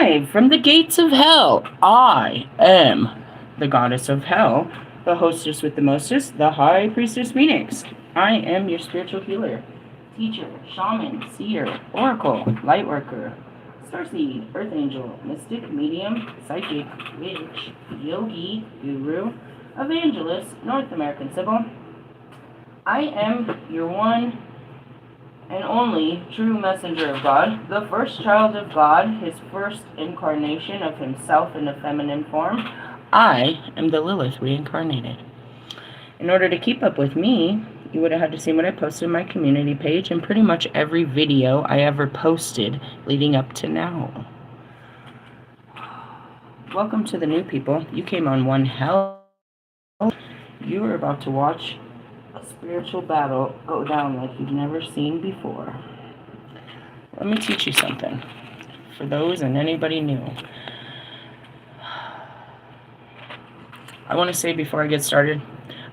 Live from the gates of hell, I am the goddess of hell, the hostess with the mostest, the high priestess Phoenix. I am your spiritual healer, teacher, shaman, seer, oracle, lightworker, starseed, earth angel, mystic, medium, psychic, witch, yogi, guru, evangelist, North American Sybil. I am your one and only true messenger of God, the first child of God, his first incarnation of himself in a feminine form. I am the Lilith reincarnated. In order to keep up with me, you would have had to see what I posted on my community page and pretty much every video I ever posted leading up to now. Welcome to the new people. You came on one hell. You are about to watch a spiritual battle go down like you've never seen before. Let me teach you something. For those and anybody new. I want to say before I get started,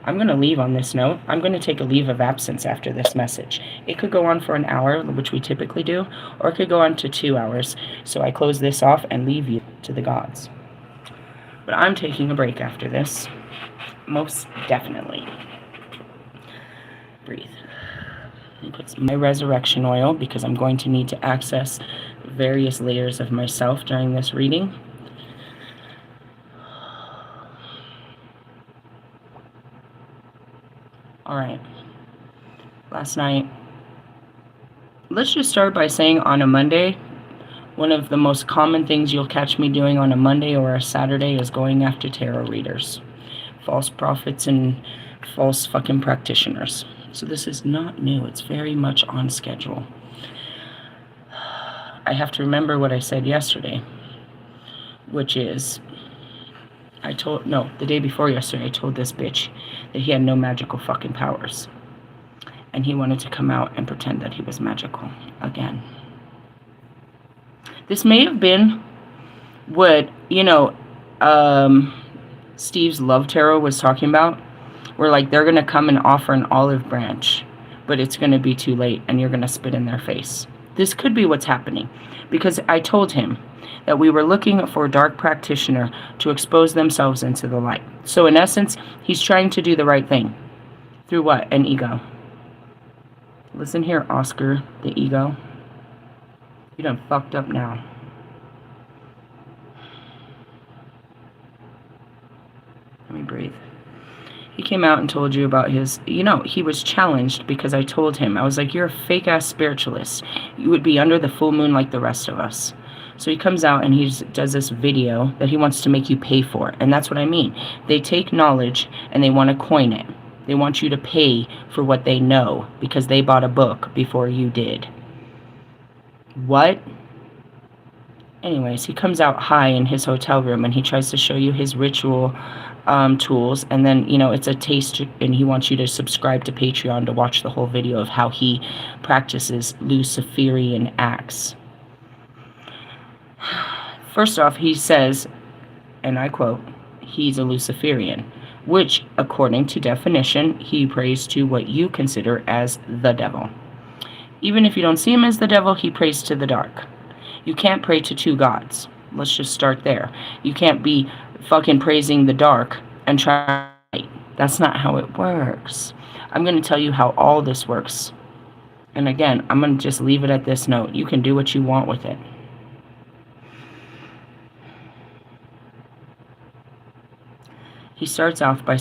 I'm going to leave on this note. I'm going to take a leave of absence after this message. It could go on for an hour, which we typically do, or it could go on to 2 hours. So I close this off and leave you to the gods. But I'm taking a break after this. Most definitely. Breathe. And put my resurrection oil because I'm going to need to access various layers of myself during this reading. Alright. Last night. Let's just start by saying on a Monday, one of the most common things you'll catch me doing on a Monday or a Saturday is going after tarot readers. False prophets and false fucking practitioners. So this is not new. It's very much on schedule. I have to remember what I said yesterday, which is, the day before yesterday, I told this bitch that he had no magical fucking powers. And he wanted to come out and pretend that he was magical again. This may have been what, Steve's Love Tarot was talking about. Where like they're going to come and offer an olive branch, but it's going to be too late and you're going to spit in their face. This could be what's happening because I told him that we were looking for a dark practitioner to expose themselves into the light. So in essence, he's trying to do the right thing. Through what? An ego. Listen here, Oscar, the ego. You done fucked up now. Let me breathe. He came out and told you about his, he was challenged because I told him, I was like, you're a fake ass spiritualist. You would be under the full moon like the rest of us. So he comes out and he does this video that he wants to make you pay for. And that's what I mean. They take knowledge and they want to coin it. They want you to pay for what they know because they bought a book before you did. What? Anyways, he comes out high in his hotel room and he tries to show you his ritual tools, and then it's a taste, and he wants you to subscribe to Patreon to watch the whole video of how he practices Luciferian acts. First off, he says, and I quote, he's a Luciferian, which according to definition he prays to what you consider as the devil. Even if you don't see him as the devil, he prays to the dark. You can't pray to two gods. Let's just start there. You can't be fucking praising the dark and try. That's not how it works. I'm going to tell you how all this works. And again, I'm going to just leave it at this note. You can do what you want with it. He starts off by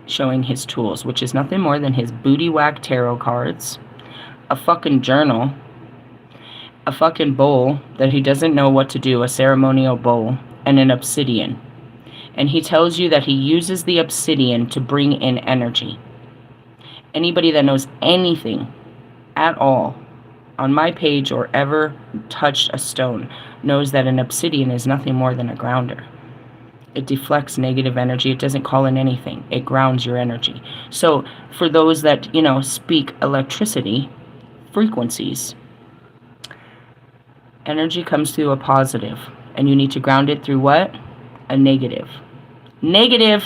showing his tools, which is nothing more than his booty whack tarot cards, a fucking journal, a fucking bowl that he doesn't know what to do, a ceremonial bowl, and an obsidian. And he tells you that he uses the obsidian to bring in energy. Anybody that knows anything at all on my page or ever touched a stone knows that an obsidian is nothing more than a grounder. It deflects negative energy. It doesn't call in anything. It grounds your energy. So for those that, speak electricity, frequencies, energy comes through a positive. And you need to ground it through what? A negative. Negative!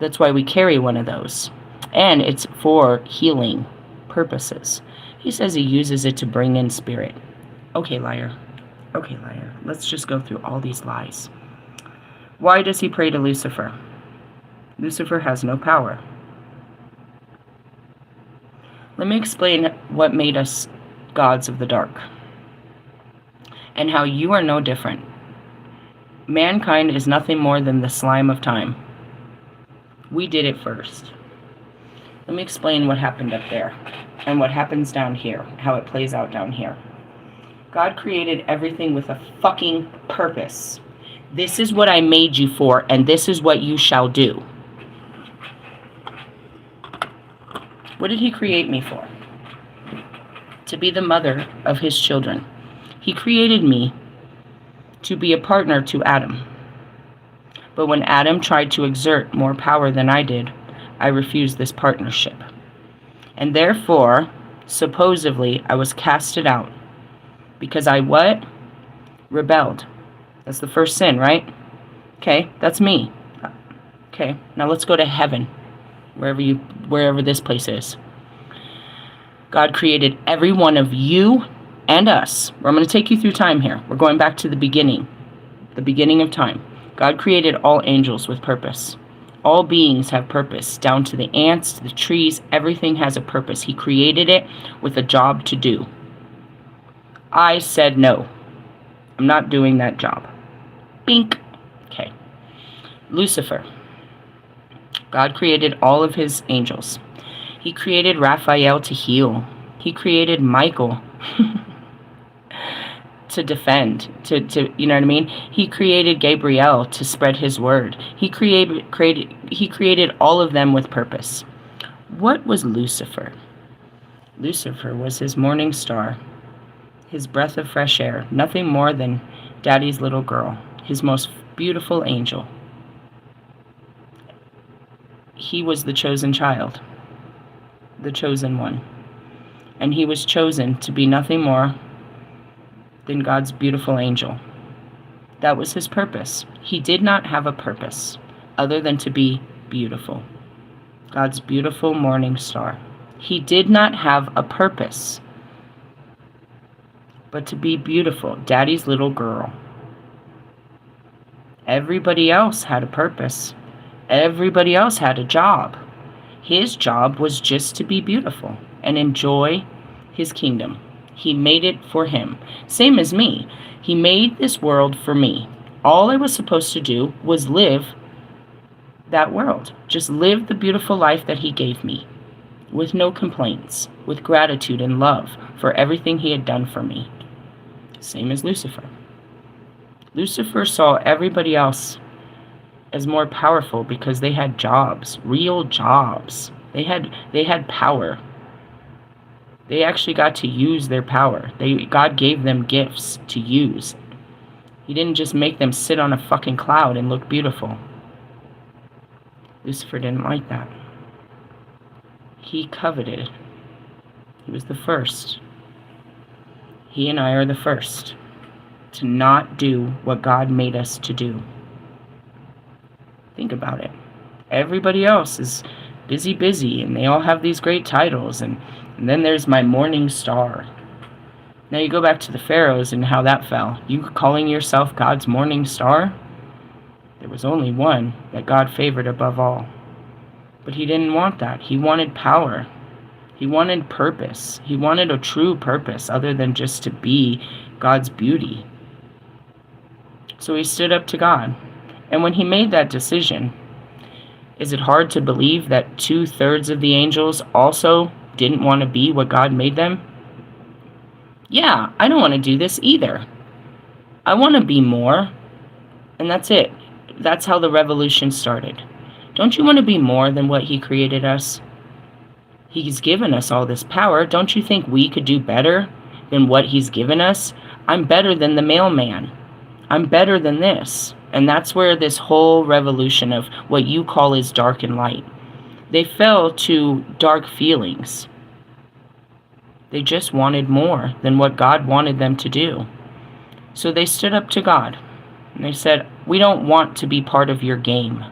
That's why we carry one of those. And it's for healing purposes. He says he uses it to bring in spirit. Okay, liar. Okay, liar. Let's just go through all these lies. Why does he pray to Lucifer? Lucifer has no power. Let me explain what made us gods of the dark, and how you are no different. Mankind is nothing more than the slime of time. We did it first. Let me explain what happened up there, and what happens down here, how it plays out down here. God created everything with a fucking purpose. This is what I made you for, and this is what you shall do. What did he create me for? To be the mother of his children. He created me to be a partner to Adam. But when Adam tried to exert more power than I did, I refused this partnership. And therefore, supposedly, I was casted out. Because I what? Rebelled. That's the first sin, right? Okay, that's me. Okay, now let's go to heaven, wherever this place is. God created every one of you and us. I'm going to take you through time here. We're going back to the beginning of time. God created all angels with purpose. All beings have purpose, down to the ants, to the trees. Everything has a purpose. He created it with a job to do. I said no. I'm not doing that job. Bink. Okay. Lucifer. God created all of his angels. He created Raphael to heal. He created Michael to defend, to you know what I mean? He created Gabriel to spread his word. He created all of them with purpose. What was Lucifer? Lucifer was his morning star, his breath of fresh air, nothing more than Daddy's little girl, his most beautiful angel. He was the chosen child, the chosen one. And he was chosen to be nothing more than God's beautiful angel. That was his purpose. He did not have a purpose other than to be beautiful. God's beautiful morning star. He did not have a purpose but to be beautiful, Daddy's little girl. Everybody else had a purpose. Everybody else had a job. His job was just to be beautiful and enjoy his kingdom. He made it for him. Same as me. He made this world for me. All I was supposed to do was live that world. Just live the beautiful life that he gave me, with no complaints, with gratitude and love for everything he had done for me. Same as Lucifer. Lucifer saw everybody else as more powerful because they had jobs, real jobs. They had power. They actually got to use their power. God gave them gifts to use. He didn't just make them sit on a fucking cloud and look beautiful. Lucifer didn't like that. He coveted. He was the first. He and I are the first to not do what God made us to do. Think about it. Everybody else is busy, and they all have these great titles, and then there's my morning star. Now you go back to the pharaohs and how that fell. You calling yourself God's morning star? There was only one that God favored above all. But he didn't want that. He wanted power. He wanted purpose. He wanted a true purpose other than just to be God's beauty. So he stood up to God. And when he made that decision, is it hard to believe that 2/3 of the angels also didn't want to be what God made them? Yeah, I don't want to do this either. I want to be more. And that's it. That's how the revolution started. Don't you want to be more than what he created us? He's given us all this power. Don't you think we could do better than what he's given us? I'm better than the mailman. I'm better than this. And that's where this whole revolution of what you call is dark and light. They fell to dark feelings. They just wanted more than what God wanted them to do. So they stood up to God. And they said, we don't want to be part of your game.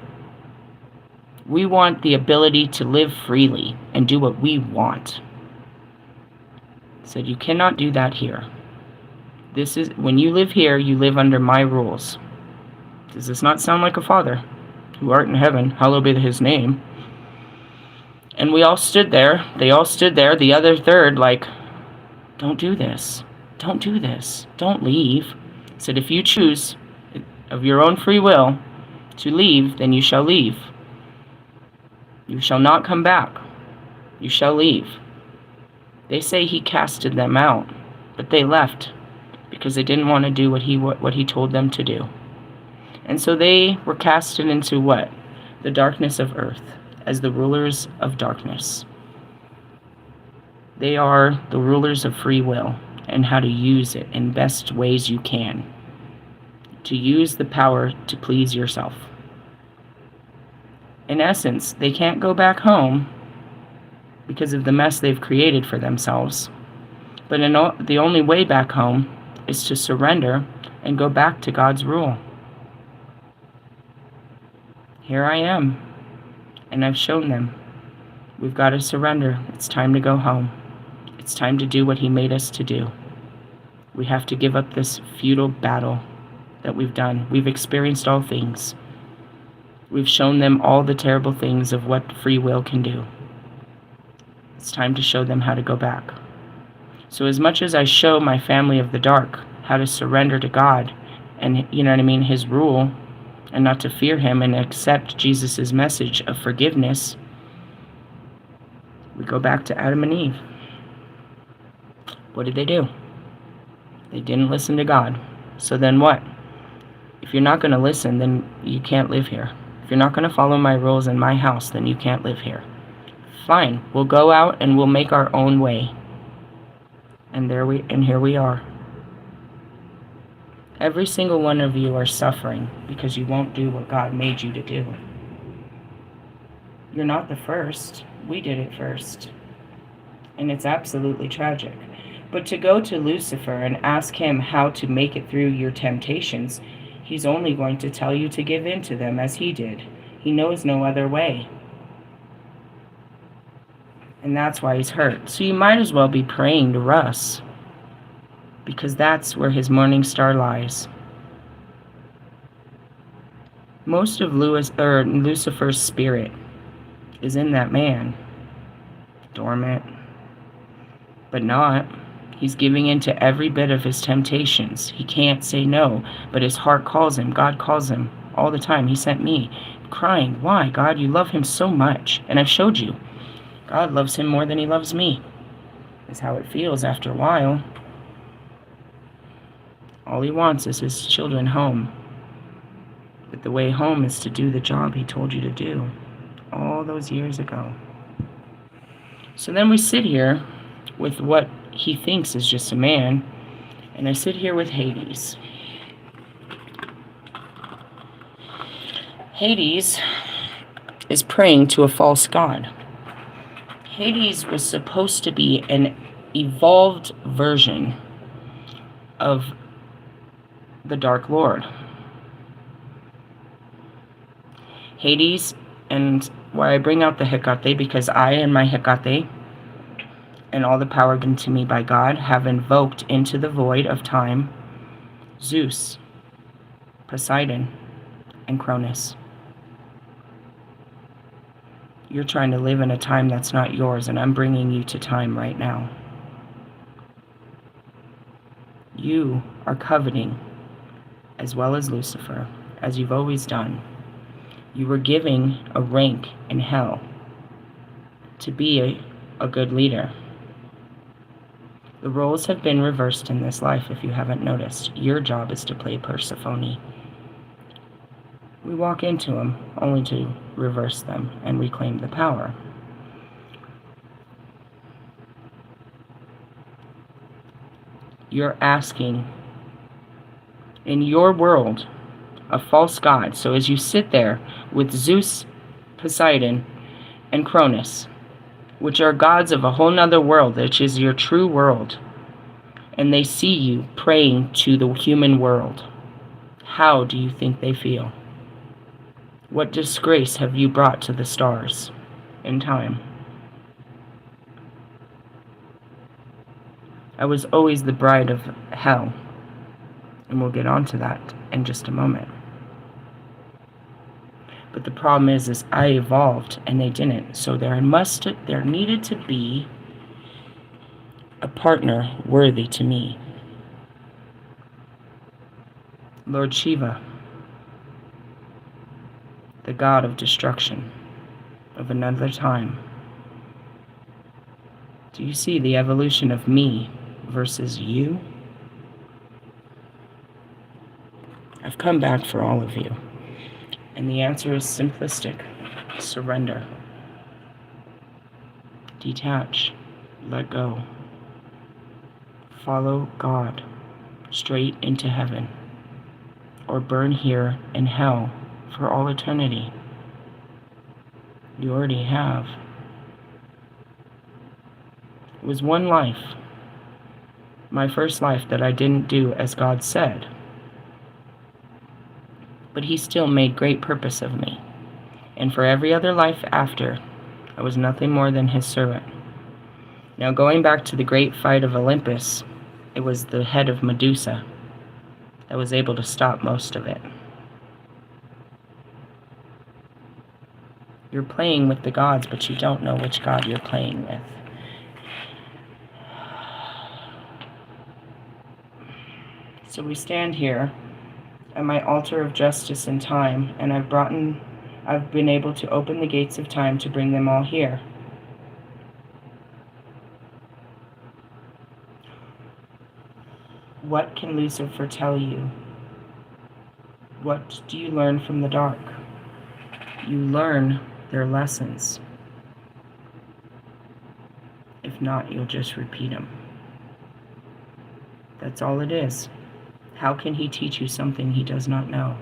We want the ability to live freely and do what we want. He said, you cannot do that here. This is, when you live here, you live under my rules. Does this not sound like a father? Who art in heaven, hallowed be his name. And we all stood there. They all stood there. The other third, like, don't do this. Don't do this. Don't leave. He said, if you choose of your own free will to leave, then you shall leave. You shall not come back. You shall leave. They say he casted them out, but they left because they didn't want to do what he told them to do. And so they were casted into what? The darkness of earth, as the rulers of darkness. They are the rulers of free will and how to use it in best ways you can. To use the power to please yourself. In essence, they can't go back home because of the mess they've created for themselves. But the only way back home is to surrender and go back to God's rule. Here I am, and I've shown them. We've got to surrender. It's time to go home. It's time to do what he made us to do. We have to give up this futile battle that we've done. We've experienced all things. We've shown them all the terrible things of what free will can do. It's time to show them how to go back. So as much as I show my family of the dark how to surrender to God and, you know what I mean, his rule, and not to fear him and accept Jesus' message of forgiveness, we go back to Adam and Eve. What did they do? They didn't listen to God. So then what? If you're not going to listen, then you can't live here. If you're not going to follow my rules in my house, then you can't live here. Fine, we'll go out and we'll make our own way. And here we are. Every single one of you are suffering because you won't do what God made you to do. You're not the first. We did it first. And it's absolutely tragic. But to go to Lucifer and ask him how to make it through your temptations, he's only going to tell you to give in to them as he did. He knows no other way. And that's why he's hurt. So you might as well be praying to Russ, because that's where his morning star lies. Most of Lucifer's spirit is in that man. Dormant. But not. He's giving in to every bit of his temptations. He can't say no, but his heart calls him. God calls him all the time. He sent me crying, why, God, you love him so much. And I've showed you. God loves him more than he loves me. Is how it feels after a while. All he wants is his children home. But the way home is to do the job he told you to do all those years ago. So then we sit here with what he thinks is just a man, and I sit here with Hades. Hades is praying to a false god. Hades was supposed to be an evolved version of the Dark Lord. Hades, and why I bring out the Hecate, because I and my Hecate and all the power given to me by God have invoked into the void of time Zeus, Poseidon, and Cronus. You're trying to live in a time that's not yours, and I'm bringing you to time right now. You are coveting, as well as Lucifer, as you've always done. You were giving a rank in hell to be a good leader. The roles have been reversed in this life, if you haven't noticed. Your job is to play Persephone. We walk into them only to reverse them and reclaim the power. You're asking, in your world, a false god. So as you sit there with Zeus, Poseidon, and Cronus, which are gods of a whole nother world, which is your true world, and they see you praying to the human world, how do you think they feel? What disgrace have you brought to the stars in time? I was always the bride of hell. And we'll get onto that in just a moment. But the problem is I evolved and they didn't. So there needed to be a partner worthy to me. Lord Shiva, the god of destruction, of another time. Do you see the evolution of me versus you? I've come back for all of you. And the answer is simplistic. Surrender. Detach. Let go. Follow God straight into heaven, or burn here in hell for all eternity. You already have. It was one life, my first life, that I didn't do as God said. But He still made great purpose of me. And for every other life after, I was nothing more than His servant. Now, going back to the great fight of Olympus, it was the head of Medusa that was able to stop most of it. You're playing with the gods, but you don't know which god you're playing with. So we stand here at my altar of justice and time, and I've been able to open the gates of time to bring them all here. What can Lucifer tell you? What do you learn from the dark? You learn their lessons. If not, you'll just repeat them. That's all it is. How can he teach you something he does not know?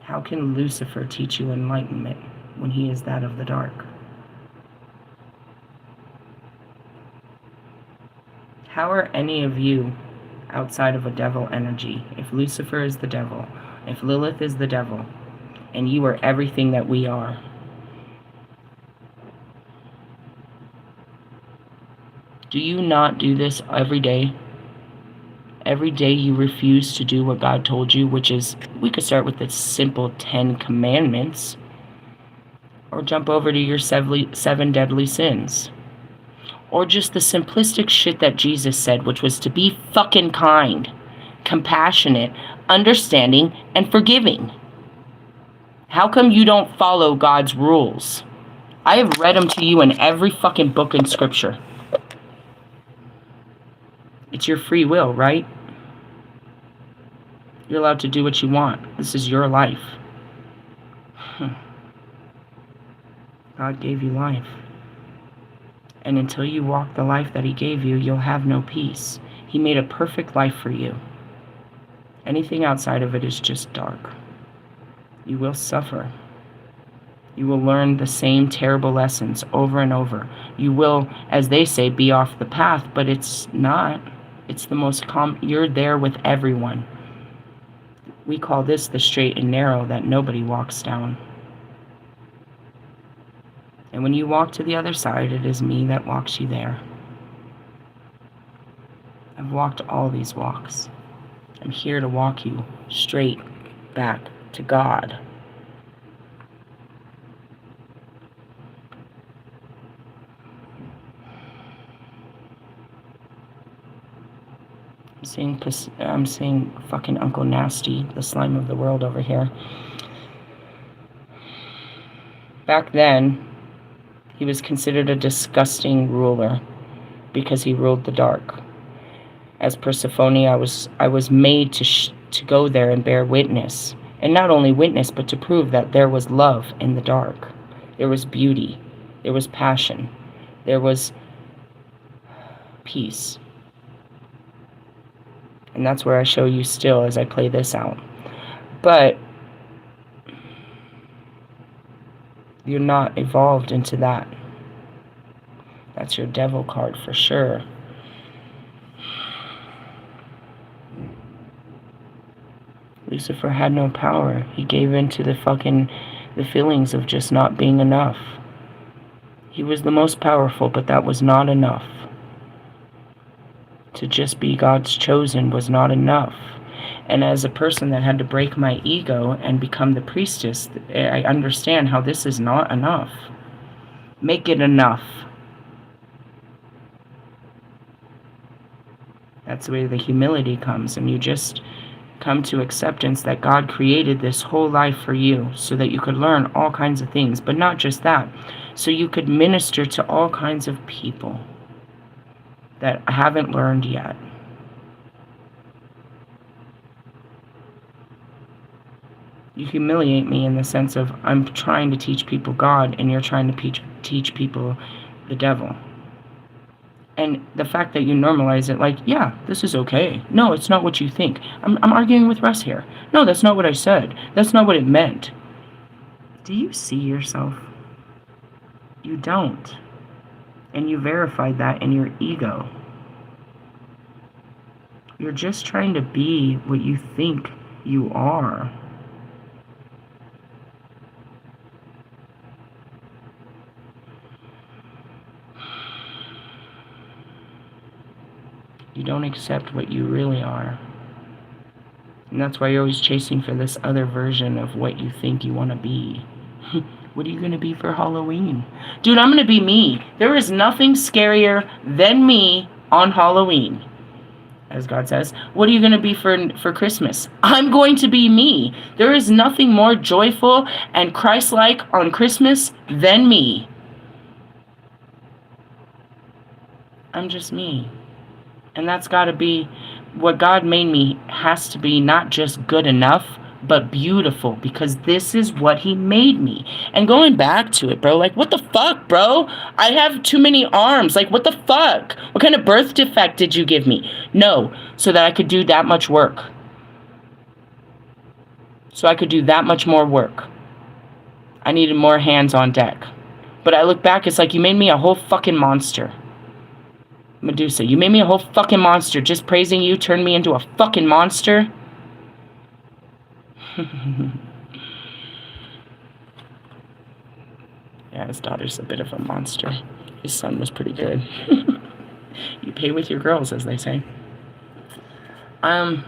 How can Lucifer teach you enlightenment when he is that of the dark? How are any of you outside of a devil energy? If Lucifer is the devil, if Lilith is the devil, and you are everything that we are, do you not do this every day? Every day you refuse to do what God told you, which is, we could start with the simple 10 commandments, or jump over to your 7 deadly sins, or just the simplistic shit that Jesus said, which was to be fucking kind, compassionate, understanding, and forgiving. How come you don't follow God's rules? I have read them to you in every fucking book in Scripture. It's your free will, right? You're allowed to do what you want. This is your life. God gave you life. And until you walk the life that He gave you, you'll have no peace. He made a perfect life for you. Anything outside of it is just dark. You will suffer. You will learn the same terrible lessons over and over. You will, as they say, be off the path, but it's not. It's the most you're there with everyone. We call this the straight and narrow that nobody walks down. And when you walk to the other side, it is me that walks you there. I've walked all these walks. I'm here to walk you straight back to God. I'm seeing fucking Uncle Nasty, the slime of the world over here. Back then, he was considered a disgusting ruler because he ruled the dark. As Persephone, I was made to go there and bear witness, and not only witness, but to prove that there was love in the dark. There was beauty, there was passion, there was peace. And that's where I show you still as I play this out. But you're not evolved into that. That's your devil card for sure. Lucifer had no power. He gave in to the feelings of just not being enough. He was the most powerful, but that was not enough to just be God's chosen was not enough. And as a person that had to break my ego and become the priestess, I understand how this is not enough. Make it enough. That's the way the humility comes, and you just come to acceptance that God created this whole life for you so that you could learn all kinds of things, but not just that, so you could minister to all kinds of people that haven't learned yet. You humiliate me in the sense of I'm trying to teach people God and you're trying to teach people the devil. And the fact that you normalize it like, yeah, this is okay. No, it's not what you think. I'm arguing with Russ here. No, that's not what I said. That's not what it meant. Do you see yourself? You don't. And you verified that in your ego. You're just trying to be what you think you are. You don't accept what you really are. And that's why you're always chasing for this other version of what you think you want to be. What are you going to be for Halloween? Dude, I'm going to be me. There is nothing scarier than me on Halloween. As God says, what are you going to be for Christmas? I'm going to be me. There is nothing more joyful and Christ-like on Christmas than me. I'm just me. And that's got to be what God made me, has to be not just good enough, but beautiful, because this is what he made me. And going back to it, bro, like, what the fuck, bro? I have too many arms. Like, what the fuck? What kind of birth defect did you give me? No, so that I could do that much work. So I could do that much more work. I needed more hands on deck. But I look back, it's like you made me a whole fucking monster. Medusa, you made me a whole fucking monster. Just praising you turned me into a fucking monster. Yeah, his daughter's a bit of a monster. His son was pretty good. You pay with your girls, as they say. I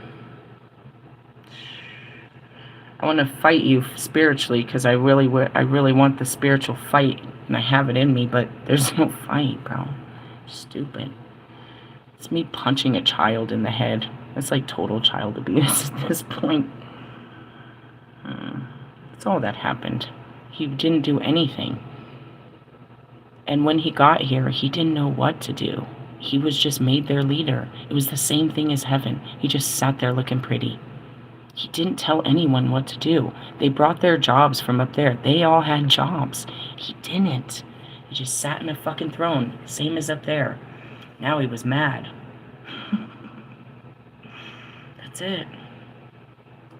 want to fight you spiritually because I really want the spiritual fight, and I have it in me, but there's no fight, bro. Stupid. It's me punching a child in the head. That's like total child abuse at this point. That's all that happened. He didn't do anything. And when he got here, he didn't know what to do. He was just made their leader. It was the same thing as heaven. He just sat there looking pretty. He didn't tell anyone what to do. They brought their jobs from up there. They all had jobs. He didn't. He just sat in a fucking throne, same as up there. Now he was mad. That's it.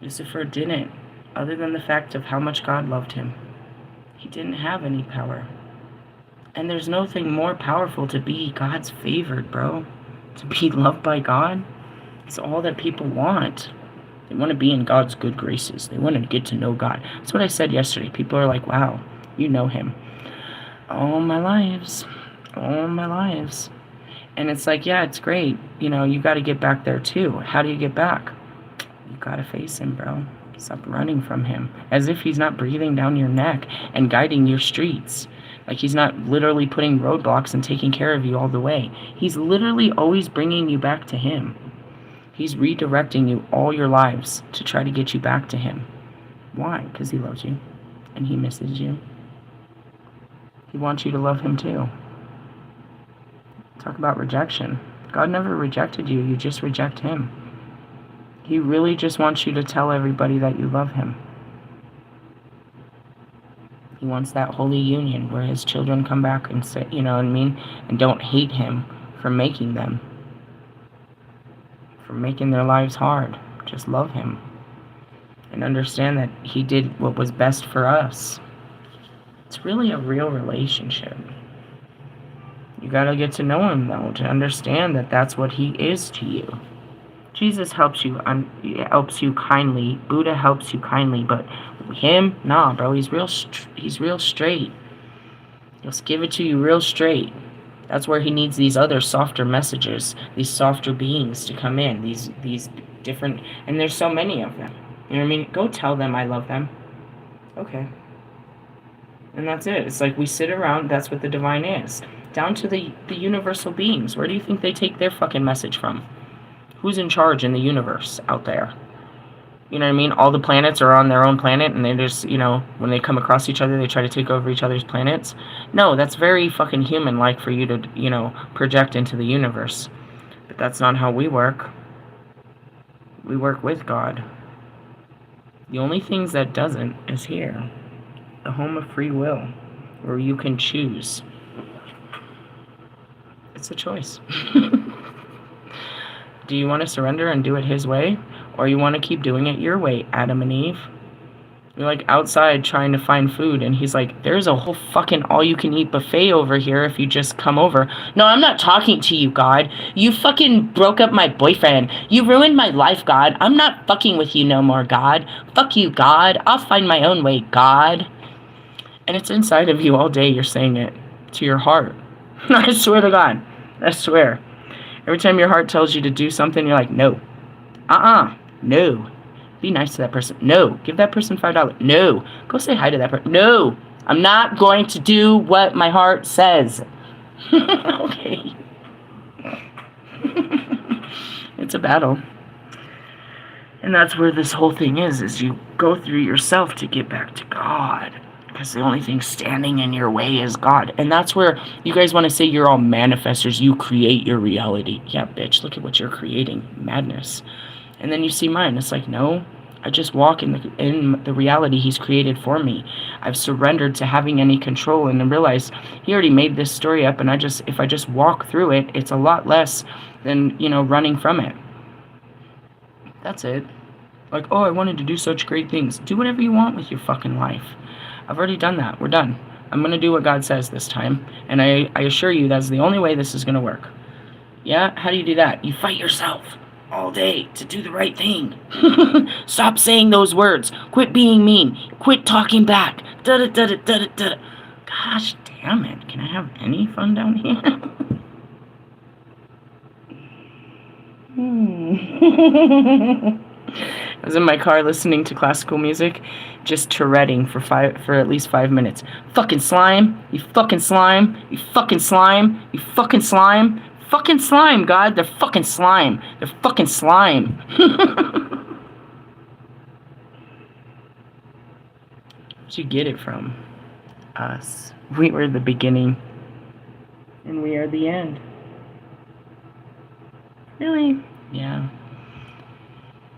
Lucifer didn't, other than the fact of how much God loved him. He didn't have any power. And there's nothing more powerful to be God's favored, bro. To be loved by God. It's all that people want. They want to be in God's good graces. They want to get to know God. That's what I said yesterday. People are like, wow, you know him. All my lives. And it's like, yeah, it's great. You know, you got to get back there too. How do you get back? You got to face him, bro. Stop running from him. As if he's not breathing down your neck and guiding your streets. Like he's not literally putting roadblocks and taking care of you all the way. He's literally always bringing you back to him. He's redirecting you all your lives to try to get you back to him. Why? Because he loves you. And he misses you. He wants you to love him too. Talk about rejection. God never rejected you. You just reject him. He really just wants you to tell everybody that you love him. He wants that holy union where his children come back and say, you know what I mean? And don't hate him for making them. For making their lives hard. Just love him. And understand that he did what was best for us. It's really a real relationship. You gotta get to know him, though, to understand that that's what he is to you. Jesus helps you kindly. Buddha helps you kindly, but him, nah, bro. He's real straight. He'll give it to you real straight. That's where he needs these other softer messages, these softer beings to come in, these different, and there's so many of them. You know what I mean? Go tell them I love them. Okay. And that's it. It's like we sit around, that's what the divine is. Down to the universal beings. Where do you think they take their fucking message from? Who's in charge in the universe out there? You know what I mean? All the planets are on their own planet, and they just, you know, when they come across each other, they try to take over each other's planets. No, that's very fucking human-like for you to, you know, project into the universe. But that's not how we work. We work with God. The only things that doesn't is here. The home of free will, where you can choose. It's a choice. Do you want to surrender and do it his way? Or you want to keep doing it your way, Adam and Eve? You're like outside trying to find food, and he's like, there's a whole fucking all-you-can-eat buffet over here if you just come over. No, I'm not talking to you, God. You fucking broke up my boyfriend. You ruined my life, God. I'm not fucking with you no more, God. Fuck you, God. I'll find my own way, God. And it's inside of you all day you're saying it to your heart. I swear to God. I swear. Every time your heart tells you to do something, you're like, no. No. Be nice to that person. No. Give that person $5. No. Go say hi to that person. No. I'm not going to do what my heart says. Okay. It's a battle. And that's where this whole thing is you go through yourself to get back to God. Because the only thing standing in your way is God. And that's where you guys want to say you're all manifestors. You create your reality. Yeah, bitch, look at what you're creating. Madness. And then you see mine. It's like, no, I just walk in the reality he's created for me. I've surrendered to having any control and then realized he already made this story up. And if I just walk through it, it's a lot less than, you know, running from it. That's it. Like, oh, I wanted to do such great things. Do whatever you want with your fucking life. I've already done that. We're done. I'm going to do what God says this time. And I assure you that's the only way this is going to work. Yeah? How do you do that? You fight yourself all day to do the right thing. Stop saying those words. Quit being mean. Quit talking back. Da-da-da-da-da-da-da. Gosh damn it. Can I have any fun down here? I was in my car listening to classical music, just Touretting for at least 5 minutes. Fucking slime, you fucking slime, you fucking slime, you fucking slime, fucking slime, God, they're fucking slime, they're fucking slime. Where'd you get it from? Us. We were the beginning, and we are the end. Really? Yeah.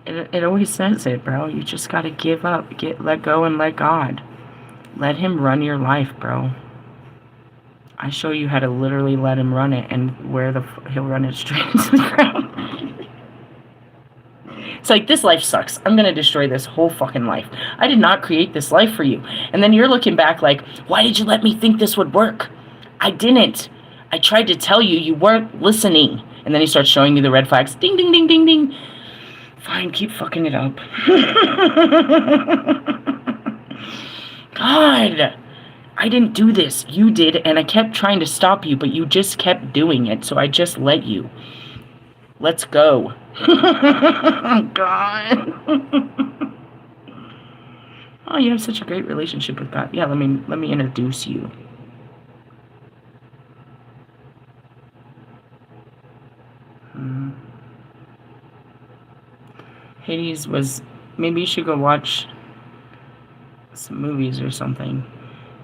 It always says it, bro. You just gotta give up. Let go and let God. Let him run your life, bro. I show you how to literally let him run it, and he'll run it straight into the ground. It's like, this life sucks. I'm gonna destroy this whole fucking life. I did not create this life for you. And then you're looking back like, why did you let me think this would work? I didn't. I tried to tell you, you weren't listening. And then he starts showing you the red flags. Ding, ding, ding, ding, ding. Fine, keep fucking it up. God, I didn't do this. You did, and I kept trying to stop you, but you just kept doing it, so I just let you. Let's go. God. Oh, you have such a great relationship with God. Yeah, let me introduce you. Hades was, maybe you should go watch some movies or something,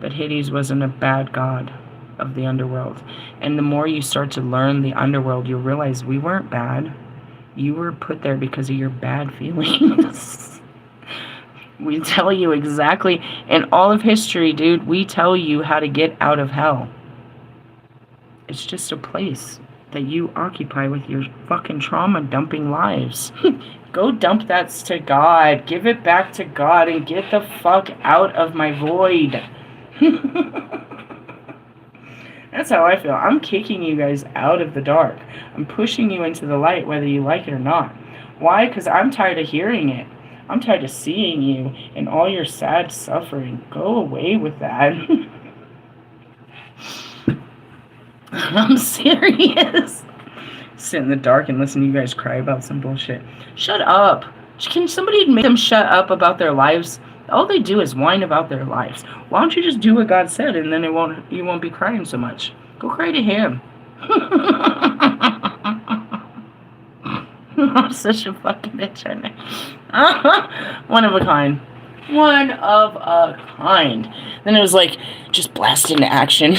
but Hades wasn't a bad god of the underworld. And the more you start to learn the underworld, you realize we weren't bad. You were put there because of your bad feelings. We tell you exactly, in all of history, dude, we tell you how to get out of hell. It's just a place that you occupy with your fucking trauma dumping lives. Go dump that to God. Give it back to God and get the fuck out of my void. That's how I feel. I'm kicking you guys out of the dark. I'm pushing you into the light whether you like it or not. Why? Because I'm tired of hearing it. I'm tired of seeing you and all your sad suffering. Go away with that. I'm serious. Sit in the dark and listen to you guys cry about some bullshit. Shut up. Can somebody make them shut up about their lives? All they do is whine about their lives. Why don't you just do what God said, and then you won't be crying so much. Go cry to Him. I'm such a fucking bitch, aren't I? One of a kind. One of a kind. Then it was like, just blast into action.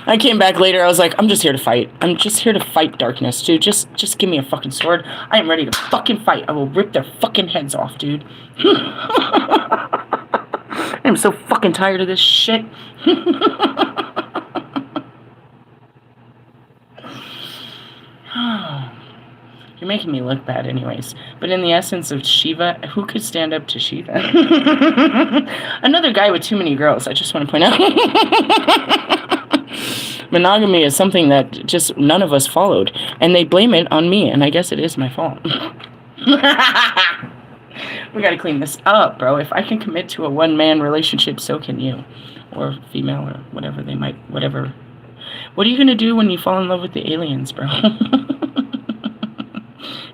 I came back later, I was like, I'm just here to fight. I'm just here to fight darkness, dude. Just give me a fucking sword. I am ready to fucking fight. I will rip their fucking heads off, dude. I'm so fucking tired of this shit. You're making me look bad anyways. But in the essence of Shiva, who could stand up to Shiva? Another guy with too many girls, I just want to point out. Monogamy is something that just none of us followed. And they blame it on me, and I guess it is my fault. We gotta clean this up, bro. If I can commit to a one-man relationship, so can you. Or female, or whatever they might, whatever. What are you gonna do when you fall in love with the aliens, bro?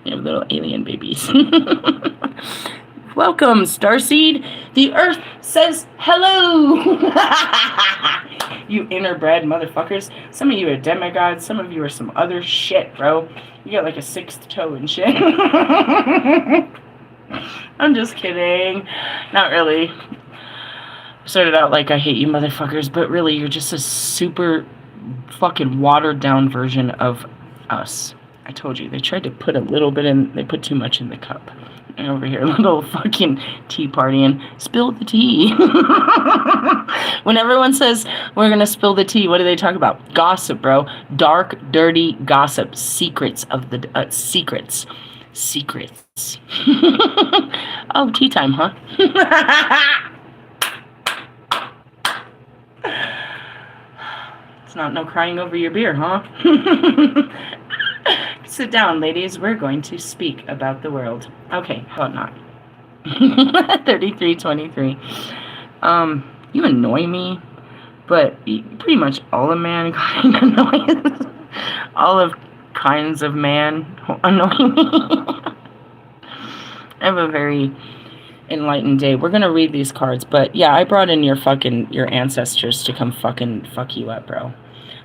You have little alien babies. Welcome, Starseed. The Earth says hello. You interbred motherfuckers. Some of you are demigods. Some of you are some other shit, bro. You got like a sixth toe and shit. I'm just kidding. Not really. Started out like I hate you motherfuckers, but really you're just a super fucking watered down version of us. I told you, they tried to put a little bit in, they put too much in the cup. And over here, little fucking tea partying. Spill the tea. When everyone says, we're gonna spill the tea, what do they talk about? Gossip, bro. Dark, dirty gossip. Secrets of the, secrets. Secrets. Oh, tea time, huh? It's not no crying over your beer, huh? Sit down, ladies. We're going to speak about the world. Okay, how about not? 3323. You annoy me, but pretty much all of mankind annoys. All of kinds of man annoy me. I have a very enlightened day. We're gonna read these cards, but yeah, I brought in your ancestors to come fucking fuck you up, bro.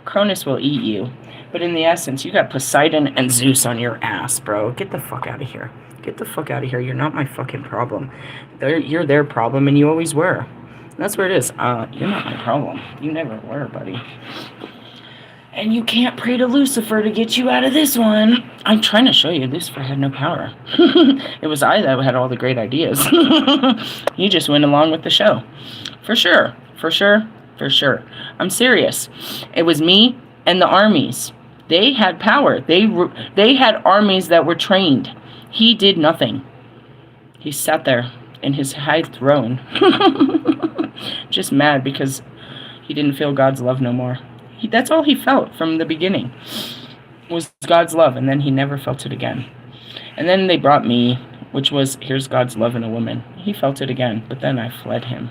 Cronus will eat you. But in the essence, you got Poseidon and Zeus on your ass, bro. Get the fuck out of here. Get the fuck out of here. You're not my fucking problem. You're their problem, and you always were. And that's where it is. You're not my problem. You never were, buddy. And you can't pray to Lucifer to get you out of this one. I'm trying to show you, Lucifer had no power. It was I that had all the great ideas. You just went along with the show. For sure. For sure. For sure. I'm serious. It was me and the armies. They had power. They had armies that were trained. He did nothing. He sat there in his high throne. Just mad because he didn't feel God's love no more. That's all he felt from the beginning. Was God's love, and then he never felt it again. And then they brought me, which was, here's God's love in a woman. He felt it again, but then I fled him.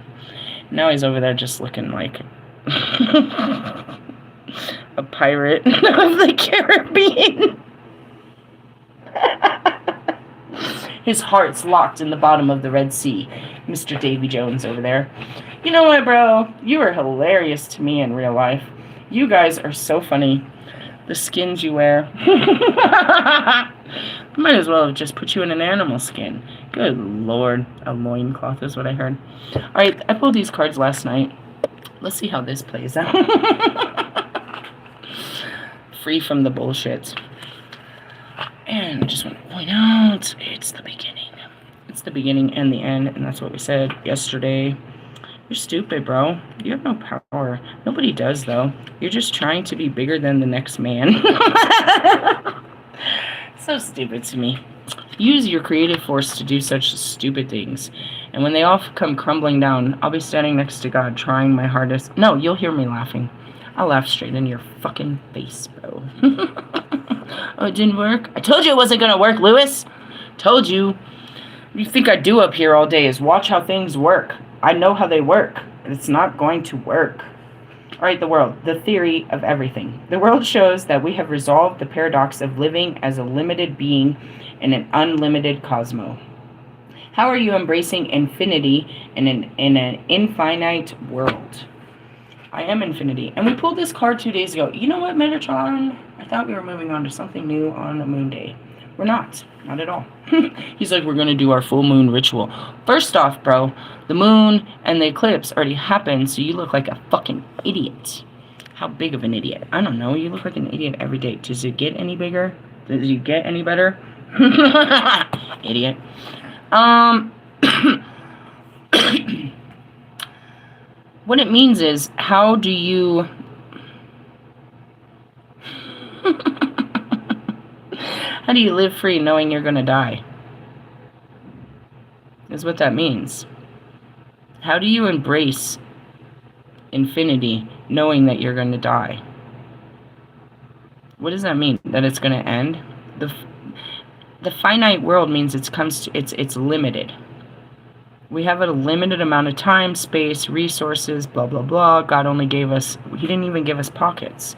Now he's over there just looking like a pirate of the Caribbean. His heart's locked in the bottom of the Red Sea. Mr. Davy Jones over there. You know what, bro? You are hilarious to me in real life. You guys are so funny. The skins you wear. Might as well have just put you in an animal skin. Good lord. A loincloth is what I heard. Alright, I pulled these cards last night. Let's see how this plays out. Free from the bullshit. And I just want to point out, it's the beginning. It's the beginning and the end, and that's what we said yesterday. You're stupid, bro. You have no power. Nobody does, though. You're just trying to be bigger than the next man. So stupid to me. Use your creative force to do such stupid things. And when they all come crumbling down, I'll be standing next to God trying my hardest. No, you'll hear me laughing. I'll laugh straight in your fucking face, bro. Oh, it didn't work? I told you it wasn't gonna work, Lewis. Told you. What do you think I do up here all day is watch how things work. I know how they work. And it's not going to work. All right, the world, the theory of everything. The world shows that we have resolved the paradox of living as a limited being in an unlimited cosmos. How are you embracing infinity in an infinite world? I am infinity. And we pulled this card 2 days ago. You know what, Metatron? I thought we were moving on to something new on a moon day. We're not. Not at all. He's like, we're going to do our full moon ritual. First off, bro, the moon and the eclipse already happened, so you look like a fucking idiot. How big of an idiot? I don't know. You look like an idiot every day. Does it get any bigger? Does it get any better? Idiot. What it means is, how do you... how do you live free knowing you're going to die? Is what that means. How do you embrace infinity knowing that you're going to die? What does that mean? That it's going to end? The finite world means it's limited. We have a limited amount of time, space, resources, blah, blah, blah. God only gave us... He didn't even give us pockets.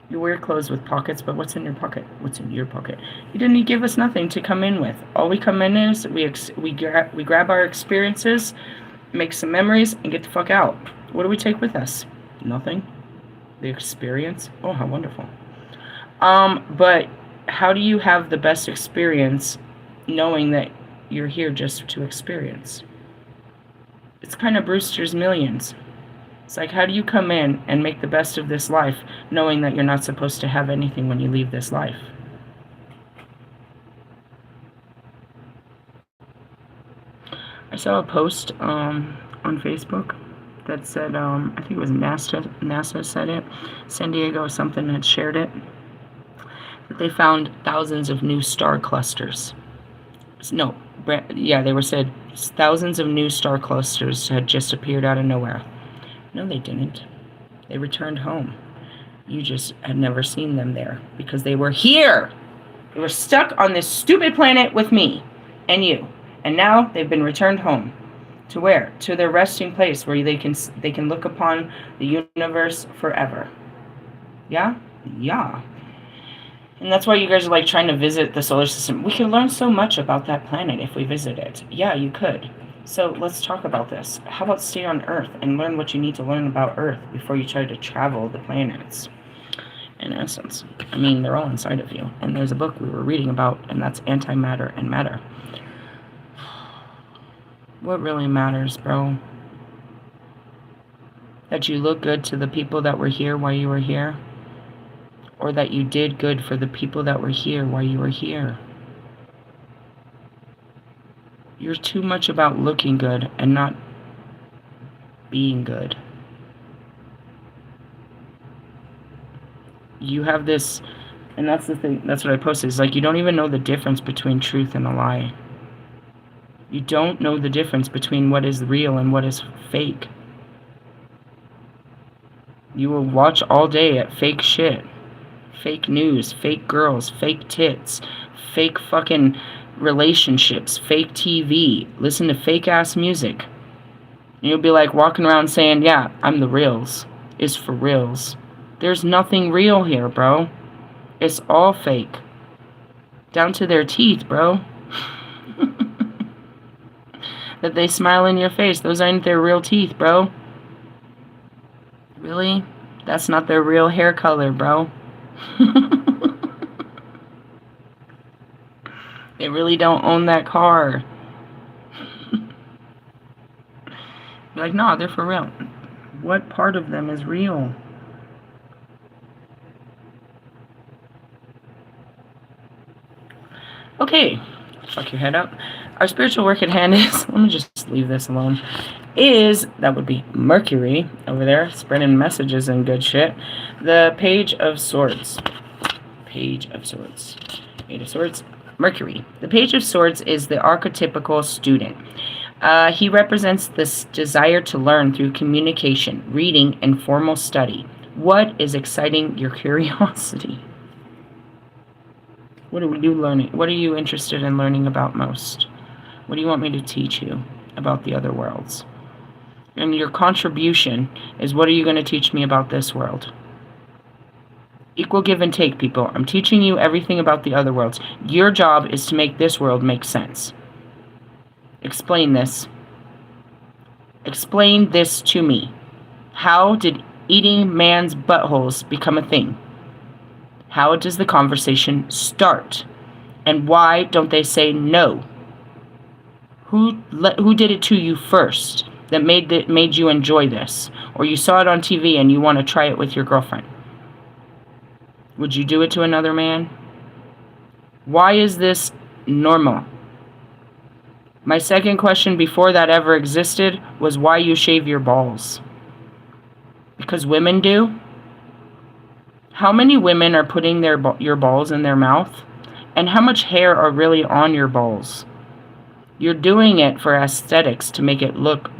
You wear clothes with pockets, but what's in your pocket? What's in your pocket? He didn't give us nothing to come in with. All we come in is we grab our experiences, make some memories, and get the fuck out. What do we take with us? Nothing. The experience? Oh, how wonderful. But how do you have the best experience knowing that you're here just to experience? It's kind of Brewster's Millions. It's like, how do you come in and make the best of this life knowing that you're not supposed to have anything when you leave this life? I saw a post on Facebook that said, I think it was NASA said it, San Diego something had shared it, that they found thousands of new star clusters. No, yeah, they were said thousands of new star clusters had just appeared out of nowhere. No, they didn't. They returned home. You just had never seen them there because they were here. They were stuck on this stupid planet with me and you. And now they've been returned home. To where? To their resting place where they can look upon the universe forever. Yeah? Yeah. And that's why you guys are like trying to visit the solar system. We can learn so much about that planet if we visit it. Yeah, you could. So let's talk about this. How about stay on Earth and learn what you need to learn about Earth before you try to travel the planets? In essence. I mean, they're all inside of you. And there's a book we were reading about, and that's Antimatter and Matter. What really matters, bro? That you look good to the people that were here while you were here? Or that you did good for the people that were here while you were here? You're too much about looking good and not being good. You have this, and that's the thing, that's what I posted. It's like you don't even know the difference between truth and a lie. You don't know the difference between what is real and what is fake. You will watch all day at fake shit. Fake news, fake girls, fake tits, fake fucking relationships, fake TV, listen to fake ass music. And you'll be like walking around saying, yeah, I'm the reals. It's for reals. There's nothing real here, bro. It's all fake. Down to their teeth, bro. That they smile in your face. Those aren't their real teeth, bro. Really? That's not their real hair color, bro. They really don't own that car. You're like, no, they're for real. What part of them is real? Okay, fuck your head up. Our spiritual work at hand is, let me just leave this alone, that would be Mercury over there, spreading messages and good shit. The Page of Swords. Page of Swords. Page of Swords. Mercury. The Page of Swords is the archetypical student. He represents this desire to learn through communication, reading, and formal study. What is exciting your curiosity? What are you learning? What are you interested in learning about most? What do you want me to teach you about the other worlds? And your contribution is, what are you going to teach me about this world? Equal give and take, people. I'm teaching you everything about the other worlds. Your job is to make this world make sense. Explain this. Explain this to me. How did eating man's buttholes become a thing? How does the conversation start? And why don't they say no? Who did it to you first that made you enjoy this? Or you saw it on TV and you want to try it with your girlfriend? Would you do it to another man? Why is this normal? My second question before that ever existed was why you shave your balls. Because women do? How many women are putting your balls in their mouth? And how much hair are really on your balls? You're doing it for aesthetics to make it look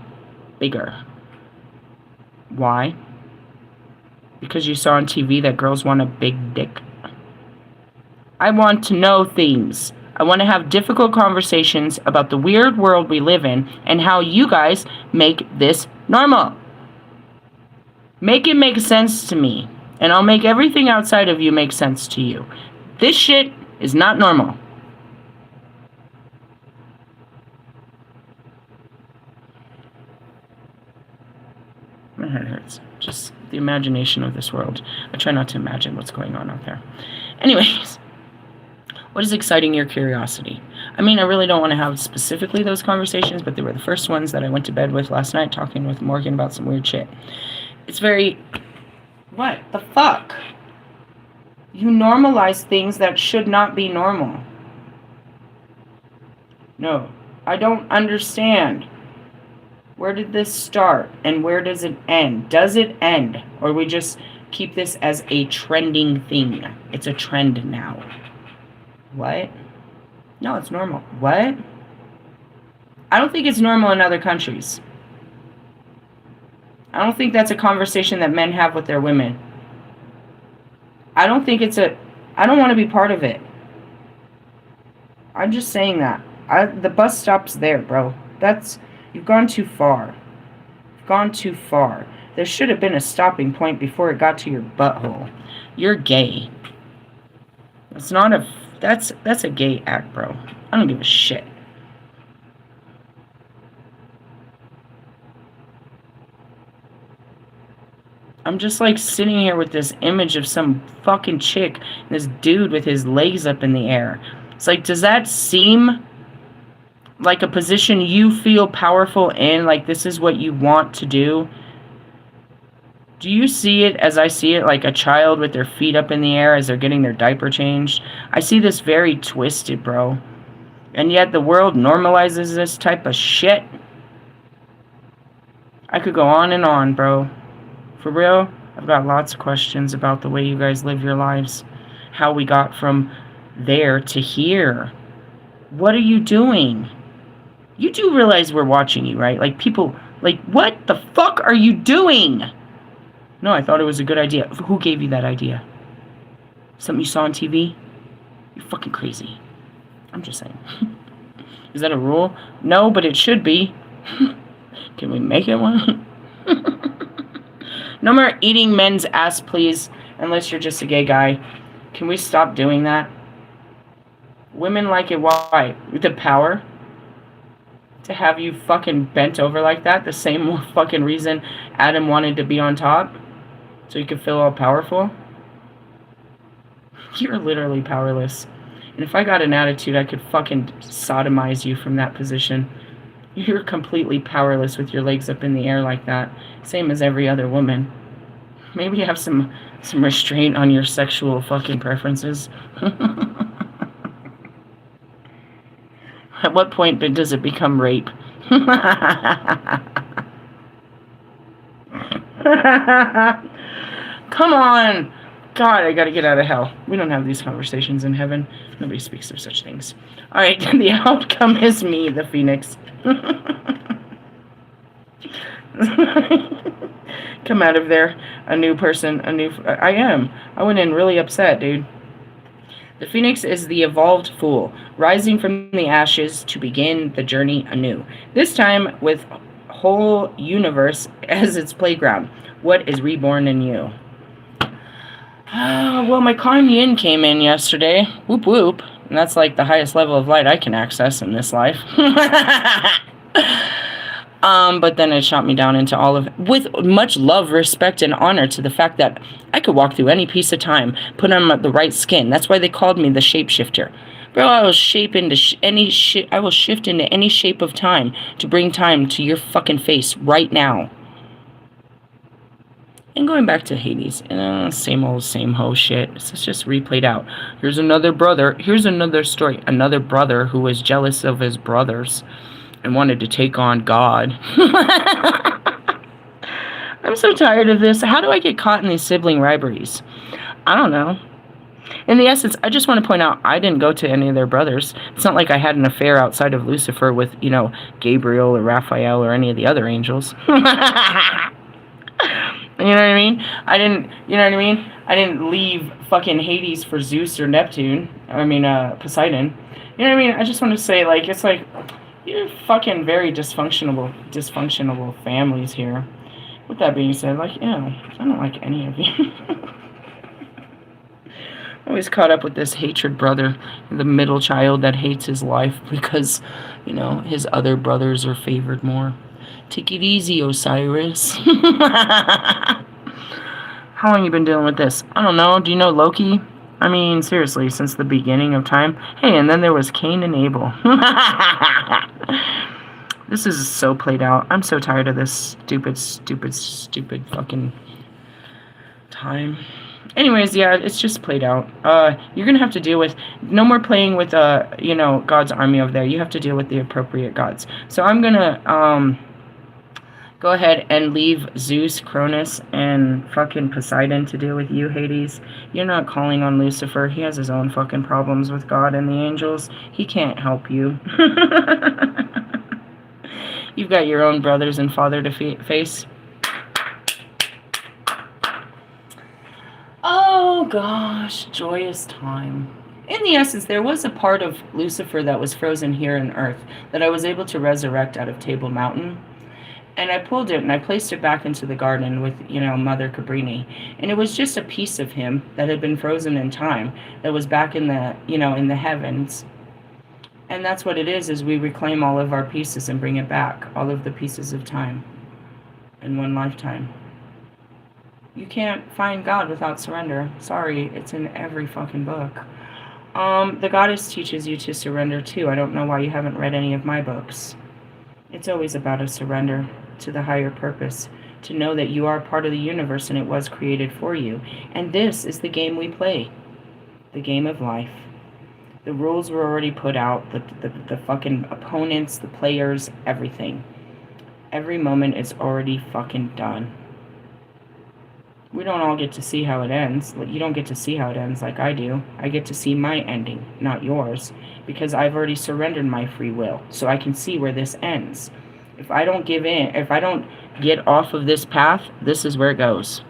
bigger. Why? Because you saw on TV that girls want a big dick. I want to know things. I want to have difficult conversations about the weird world we live in and how you guys make this normal. Make it make sense to me, and I'll make everything outside of you make sense to you. This shit is not normal. My head hurts. Just the imagination of this world. I try not to imagine what's going on out there. Anyways, what is exciting your curiosity? I mean, I really don't want to have specifically those conversations, but they were the first ones that I went to bed with last night, talking with Morgan about some weird shit. It's very... What the fuck? You normalize things that should not be normal. No, I don't understand. Where did this start and where does it end? Does it end? Or we just keep this as a trending thing? It's a trend now. What? No, it's normal. What? I don't think it's normal in other countries. I don't think that's a conversation that men have with their women. I don't think it's a... I don't want to be part of it. I'm just saying that. The bus stops there, bro. You've gone too far. You've gone too far. There should have been a stopping point before it got to your butthole. You're gay. It's not a... That's a gay act, bro. I don't give a shit. I'm just like sitting here with this image of some fucking chick and this dude with his legs up in the air. It's like, does that seem like a position you feel powerful in? Like this is what you want to do? Do you see it as I see it, like a child with their feet up in the air as they're getting their diaper changed? I see this very twisted, bro. And yet the world normalizes this type of shit. I could go on and on, bro. For real, I've got lots of questions about the way you guys live your lives. How we got from there to here. What are you doing? You do realize we're watching you, right? Like people, like what the fuck are you doing? No, I thought it was a good idea. Who gave you that idea? Something you saw on TV? You're fucking crazy. I'm just saying. Is that a rule? No, but it should be. Can we make it one? No more eating men's ass, please. Unless you're just a gay guy. Can we stop doing that? Women like it. Why? With the power to have you fucking bent over like that. The same fucking reason Adam wanted to be on top. So you could feel all powerful. You're literally powerless. And if I got an attitude, I could fucking sodomize you from that position. You're completely powerless with your legs up in the air like that. Same as every other woman. Maybe have some restraint on your sexual fucking preferences. At what point does it become rape? Come on! God, I gotta get out of hell. We don't have these conversations in heaven. Nobody speaks of such things. Alright, the outcome is me, the Phoenix. Come out of there, a new person, I am. I went in really upset, dude. The Phoenix is the evolved fool, rising from the ashes to begin the journey anew. This time with whole universe as its playground. What is reborn in you? Well, my Kuan Yin came in yesterday. Whoop whoop. And that's like the highest level of light I can access in this life. But then it shot me down into all of it, with much love, respect, and honor to the fact that I could walk through any piece of time, put on the right skin. That's why they called me the shapeshifter. Bro, I will shape into I will shift into any shape of time to bring time to your fucking face right now. And going back to Hades, same old, same ho shit. It's just replayed out. Here's another brother. Here's another story. Another brother who was jealous of his brothers and wanted to take on God. I'm so tired of this. How do I get caught in these sibling rivalries? I don't know. In the essence, I just want to point out, I didn't go to any of their brothers. It's not like I had an affair outside of Lucifer with, Gabriel or Raphael or any of the other angels. You know what I mean? I didn't leave fucking Hades for Zeus or Neptune. Poseidon. You know what I mean? I just want to say, it's like, you're fucking very dysfunctional families here. With that being said, I don't like any of you. Always caught up with this hatred brother, the middle child that hates his life because, his other brothers are favored more. Take it easy, Osiris. How long you been dealing with this? I don't know. Do you know Loki? Seriously, since the beginning of time. Hey, and then there was Cain and Abel. This is so played out. I'm so tired of this stupid fucking time. Anyways, yeah, it's just played out. You're gonna have to deal with no more playing with God's army over there. You have to deal with the appropriate gods. So I'm gonna go ahead and leave Zeus, Cronus, and fucking Poseidon to deal with you, Hades. You're not calling on Lucifer. He has his own fucking problems with God and the angels. He can't help you. You've got your own brothers and father to face. Oh gosh, joyous time. In the essence, there was a part of Lucifer that was frozen here on Earth that I was able to resurrect out of Table Mountain. And I pulled it and I placed it back into the garden with, Mother Cabrini. And it was just a piece of him that had been frozen in time that was back in the, in the heavens. And that's what it is we reclaim all of our pieces and bring it back, all of the pieces of time in one lifetime. You can't find God without surrender. Sorry, it's in every fucking book. The Goddess teaches you to surrender too. I don't know why you haven't read any of my books. It's always about a surrender to the higher purpose, to know that you are part of the universe and it was created for you. And this is the game we play, the game of life. The rules were already put out, the fucking opponents, the players, everything. Every moment is already fucking done. We don't all get to see how it ends. You don't get to see how it ends like I do. I get to see my ending, not yours, because I've already surrendered my free will, so I can see where this ends. If I don't give in, if I don't get off of this path, this is where it goes.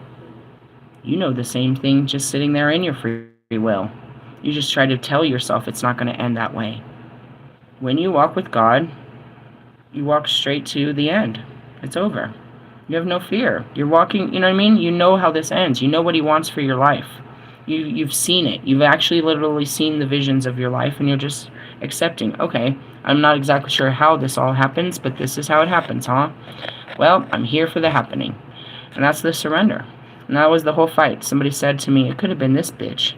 You know the same thing just sitting there in your free will. You just try to tell yourself it's not going to end that way. When you walk with God, you walk straight to the end. It's over. You have no fear. You're walking, you know what I mean? You know how this ends. You know what he wants for your life. You've seen it. You've actually literally seen the visions of your life, and you're just accepting. Okay, I'm not exactly sure how this all happens, but this is how it happens, huh? Well, I'm here for the happening. And that's the surrender. And that was the whole fight. Somebody said to me, it could have been this bitch.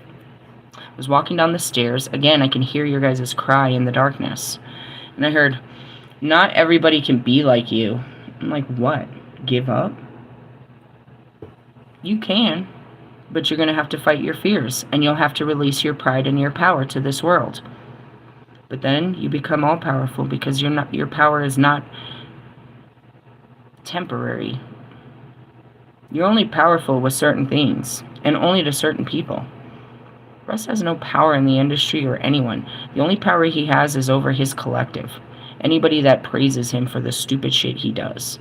I was walking down the stairs. Again, I can hear your guys' cry in the darkness. And I heard, not everybody can be like you. I'm like, what? Give up? You can, but you're going to have to fight your fears, and you'll have to release your pride and your power to this world. But then you become all-powerful because your power is not temporary. You're only powerful with certain things, and only to certain people. Russ has no power in the industry or anyone. The only power he has is over his collective. Anybody that praises him for the stupid shit he does.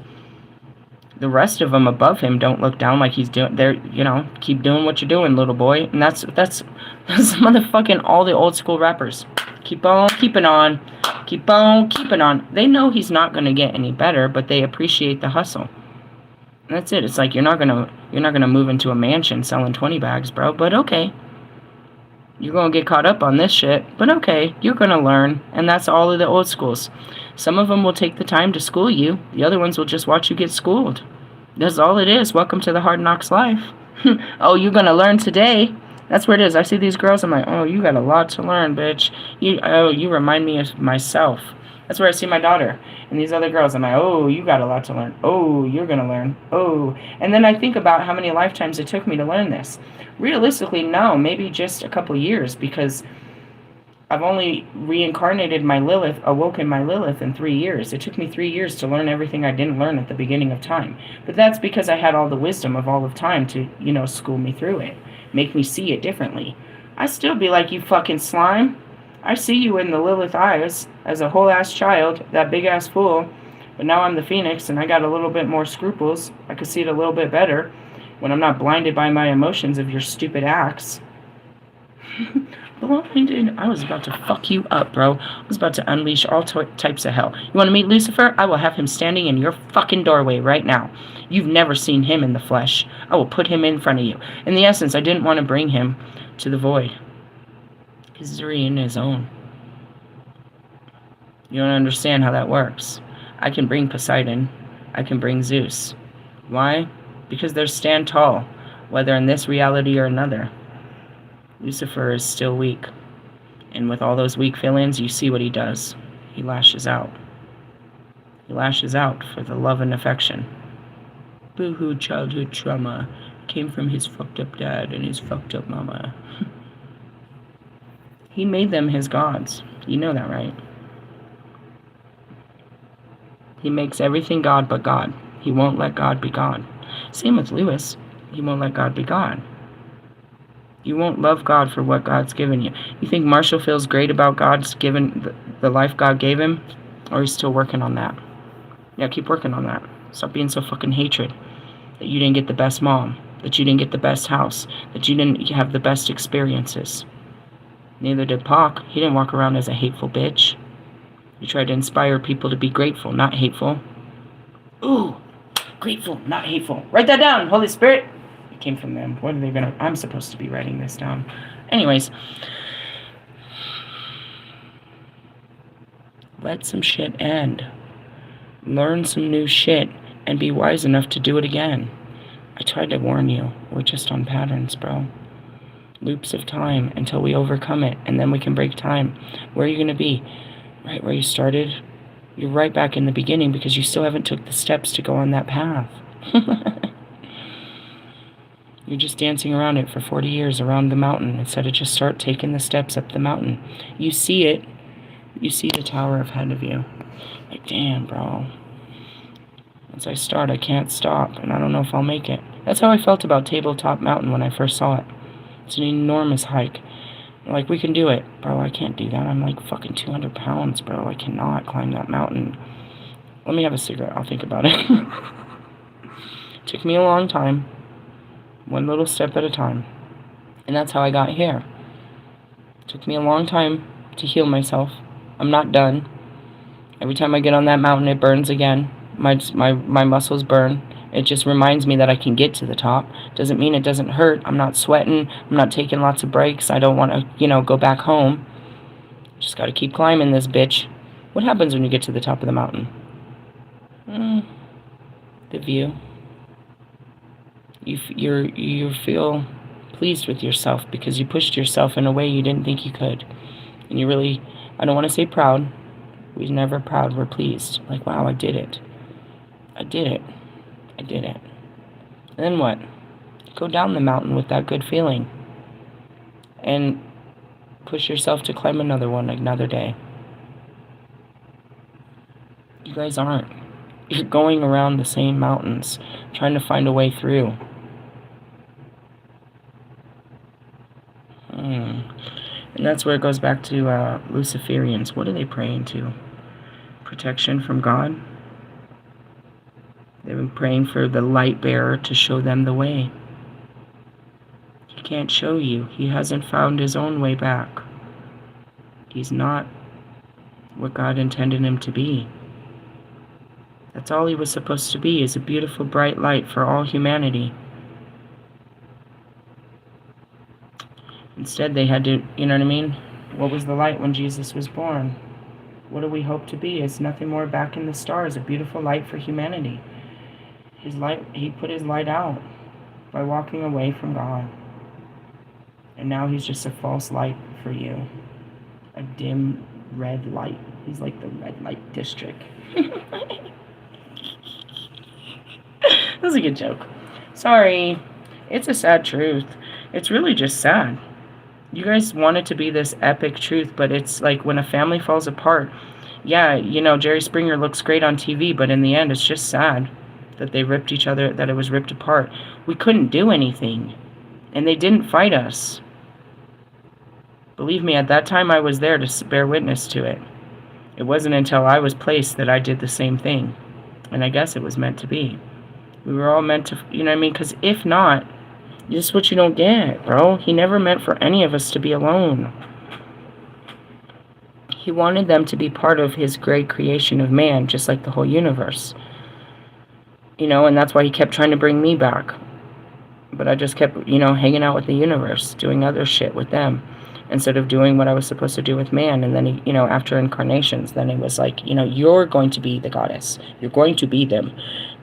The rest of them above him don't look down like he's doing. They're, keep doing what you're doing, little boy. And that's motherfucking all the old school rappers. Keep on keeping on. Keep on keeping on. They know he's not going to get any better, but they appreciate the hustle. And that's it. It's like you're not gonna move into a mansion selling 20 bags, bro. But okay. You're going to get caught up on this shit, but okay, you're going to learn, and that's all of the old schools. Some of them will take the time to school you. The other ones will just watch you get schooled. That's all it is. Welcome to the Hard Knocks life. Oh, you're going to learn today. That's where it is. I see these girls, I'm like, oh, you got a lot to learn, bitch. You remind me of myself. That's where I see my daughter. And these other girls, I'm like, oh, you got a lot to learn. Oh, you're going to learn. Oh. And then I think about how many lifetimes it took me to learn this. Realistically, no, maybe just a couple years, because I've only reincarnated my Lilith, awoken my Lilith in 3 years. It took me 3 years to learn everything I didn't learn at the beginning of time. But that's because I had all the wisdom of all of time to, school me through it, make me see it differently. I still be like, you fucking slime. I see you in the Lilith eyes as a whole-ass child, that big-ass fool. But now I'm the Phoenix, and I got a little bit more scruples. I can see it a little bit better when I'm not blinded by my emotions of your stupid acts. Blinded. I was about to fuck you up, bro. I was about to unleash all types of hell. You want to meet Lucifer? I will have him standing in your fucking doorway right now. You've never seen him in the flesh. I will put him in front of you. In the essence, I didn't want to bring him to the void. He's already in his own. You don't understand how that works. I can bring Poseidon. I can bring Zeus. Why? Because they stand tall, whether in this reality or another. Lucifer is still weak. And with all those weak feelings, you see what he does. He lashes out. He lashes out for the love and affection. Boo-hoo childhood trauma came from his fucked up dad and his fucked up mama. He made them his gods. You know that, right? He makes everything God but God. He won't let God be God. Same with Lewis. He won't let God be God. You won't love God for what God's given you. You think Marshall feels great about God's given the life God gave him? Or he's still working on that? Yeah, keep working on that. Stop being so fucking hatred. That you didn't get the best mom. That you didn't get the best house. That you didn't have the best experiences. Neither did Pac. He didn't walk around as a hateful bitch. He tried to inspire people to be grateful, not hateful. Ooh, grateful, not hateful. Write that down, Holy Spirit. It came from them. What are they gonna... I'm supposed to be writing this down. Anyways. Let some shit end. Learn some new shit and be wise enough to do it again. I tried to warn you. We're just on patterns, bro. Loops of time until we overcome it, and then we can break time. Where are you going to be? Right where you started? You're right back in the beginning because you still haven't took the steps to go on that path. You're just dancing around it for 40 years around the mountain instead of just start taking the steps up the mountain. You see it. You see the tower ahead of you. Like, damn, bro. Once I start, I can't stop, and I don't know if I'll make it. That's how I felt about Tabletop Mountain when I first saw it. It's an enormous hike. Like, we can do it. Bro, I can't do that. I'm like fucking 200 pounds, bro. I cannot climb that mountain. Let me have a cigarette. I'll think about it. Took me a long time. One little step at a time. And that's how I got here. Took me a long time to heal myself. I'm not done. Every time I get on that mountain, it burns again. My muscles burn. It just reminds me that I can get to the top. Doesn't mean it doesn't hurt. I'm not sweating. I'm not taking lots of breaks. I don't want to, go back home. Just got to keep climbing this bitch. What happens when you get to the top of the mountain? The view. You feel pleased with yourself because you pushed yourself in a way you didn't think you could. And you really, I don't want to say proud. We're never proud. We're pleased. Like, wow, I did it. I did it. I did it. And then what? Go down the mountain with that good feeling. And push yourself to climb another one another day. You guys aren't. You're going around the same mountains, trying to find a way through. And that's where it goes back to Luciferians. What are they praying to? Protection from God? They've been praying for the light bearer to show them the way. He can't show you. He hasn't found his own way back. He's not what God intended him to be. That's all he was supposed to be, is a beautiful, bright light for all humanity. Instead, they had to, you know what I mean? What was the light when Jesus was born? What do we hope to be? It's nothing more back in the stars, a beautiful light for humanity. His light, he put his light out by walking away from God. And now he's just a false light for you. A dim red light. He's like the red light district. That was a good joke. Sorry. It's a sad truth. It's really just sad. You guys want it to be this epic truth, but it's like when a family falls apart. Yeah, you know, Jerry Springer looks great on TV, but in the end, it's just sad that they ripped each other, that it was ripped apart. We couldn't do anything, and they didn't fight us. Believe me, at that time, I was there to bear witness to it. It wasn't until I was placed that I did the same thing, and I guess it was meant to be. We were all meant to, you know what I mean? Because if not, this is what you don't get, bro. He never meant for any of us to be alone. He wanted them to be part of his great creation of man, just like the whole universe. You know, and that's why he kept trying to bring me back. But I just kept, you know, hanging out with the universe, doing other shit with them, instead of doing what I was supposed to do with man. And then, he, you know, after incarnations, then he was like, you know, you're going to be the goddess. You're going to be them,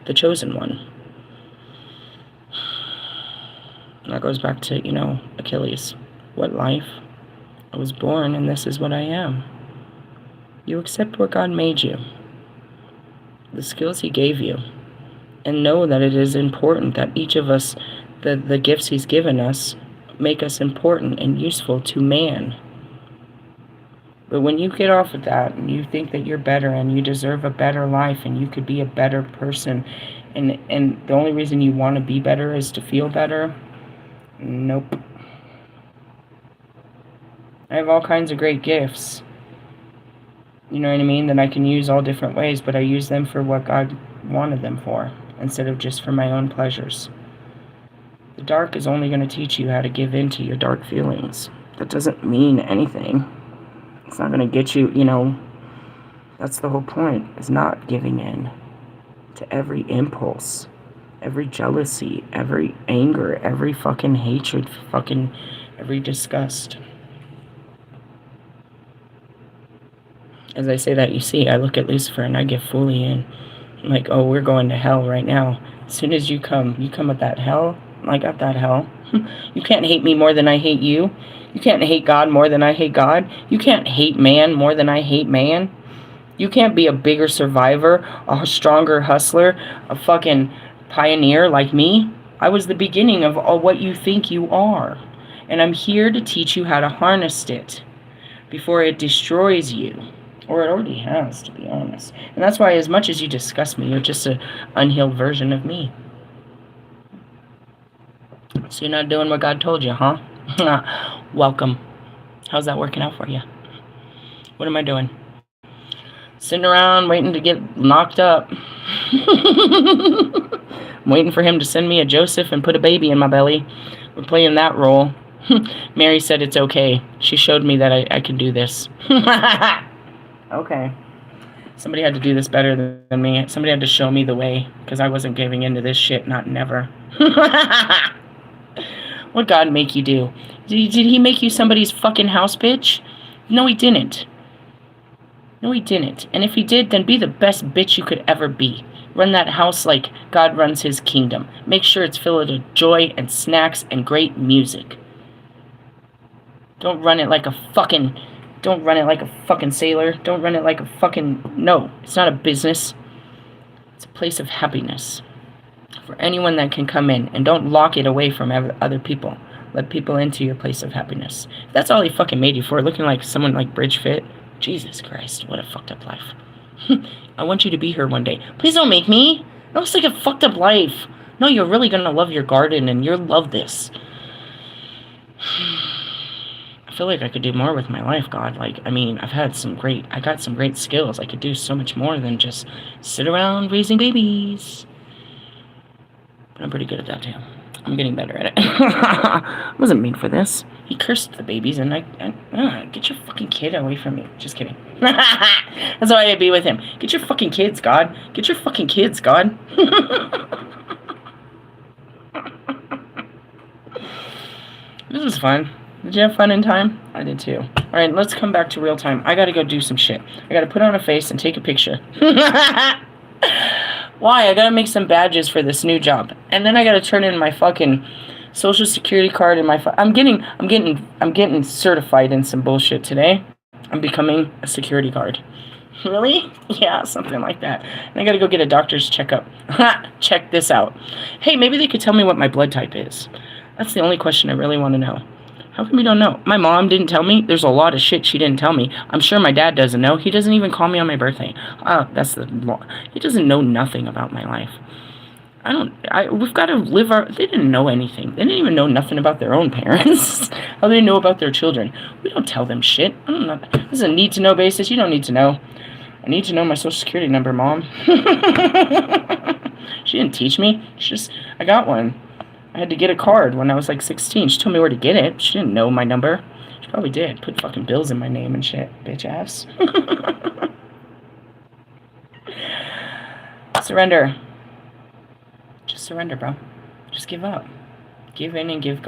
the chosen one. And that goes back to, you know, Achilles. What life? I was born, and this is what I am. You accept what God made you, the skills he gave you, and know that it is important that each of us, the gifts he's given us, make us important and useful to man. But when you get off of that and you think that you're better and you deserve a better life and you could be a better person, and the only reason you want to be better is to feel better, nope. I have all kinds of great gifts, you know what I mean, that I can use all different ways, but I use them for what God wanted them for, instead of just for my own pleasures. The dark is only going to teach you how to give in to your dark feelings. That doesn't mean anything. It's not going to get you, you know, that's the whole point, is not giving in to every impulse, every jealousy, every anger, every fucking hatred, fucking every disgust. As I say that, you see, I look at Lucifer and I get fully in. I'm like, oh, we're going to hell right now. As soon as you come with that hell, I got that hell. You can't hate me more than I hate you. You can't hate God more than I hate God. You can't hate man more than I hate man. You can't be a bigger survivor, a stronger hustler, a fucking pioneer like me. I was the beginning of all what you think you are. And I'm here to teach you how to harness it before it destroys you. Or it already has, to be honest. And that's why, as much as you disgust me, you're just an unhealed version of me. So you're not doing what God told you, huh? Welcome. How's that working out for you? What am I doing? Sitting around waiting to get knocked up. I'm waiting for him to send me a Joseph and put a baby in my belly. We're playing that role. Mary said it's okay. She showed me that I can do this. Okay. Somebody had to do this better than me. Somebody had to show me the way, because I wasn't giving into this shit, not never. What'd God make you do? Did he make you somebody's fucking house bitch? No, he didn't. No, he didn't. And if he did, then be the best bitch you could ever be. Run that house like God runs his kingdom. Make sure it's filled with joy and snacks and great music. Don't run it like a fucking sailor. Don't run it like a fucking... No, it's not a business. It's a place of happiness for anyone that can come in. And don't lock it away from other people. Let people into your place of happiness. If that's all he fucking made you for, looking like someone like Bridge Fit. Jesus Christ, what a fucked up life. I want you to be here one day. Please don't make me. That looks like a fucked up life. No, you're really gonna love your garden and you'll love this. I feel like I could do more with my life, God. Like, I mean, I got some great skills. I could do so much more than just sit around raising babies. But I'm pretty good at that too. I'm getting better at it. I wasn't made for this. He cursed the babies, and get your fucking kid away from me. Just kidding. That's why I'd be with him. Get your fucking kids, God. Get your fucking kids, God. This was fun. Did you have fun in time? I did too. Alright, let's come back to real time. I gotta go do some shit. I gotta put on a face and take a picture. Why? I gotta make some badges for this new job. And then I gotta turn in my fucking social security card and my I'm getting certified in some bullshit today. I'm becoming a security guard. Really? Yeah, something like that. And I gotta go get a doctor's checkup. Check this out. Hey, maybe they could tell me what my blood type is. That's the only question I really want to know. How come you don't know? My mom didn't tell me. There's a lot of shit she didn't tell me. I'm sure my dad doesn't know. He doesn't even call me on my birthday. That's the law. He doesn't know nothing about my life. We've got to live our... They didn't know anything. They didn't even know nothing about their own parents. How do they know about their children? We don't tell them shit. I don't know. This is a need-to-know basis. You don't need to know. I need to know my social security number, Mom. She didn't teach me. I got one. I had to get a card when I was like 16. She told me where to get it. She didn't know my number. She probably did. Put fucking bills in my name and shit. Bitch ass. Surrender. Just surrender, bro. Just give up. Give in and give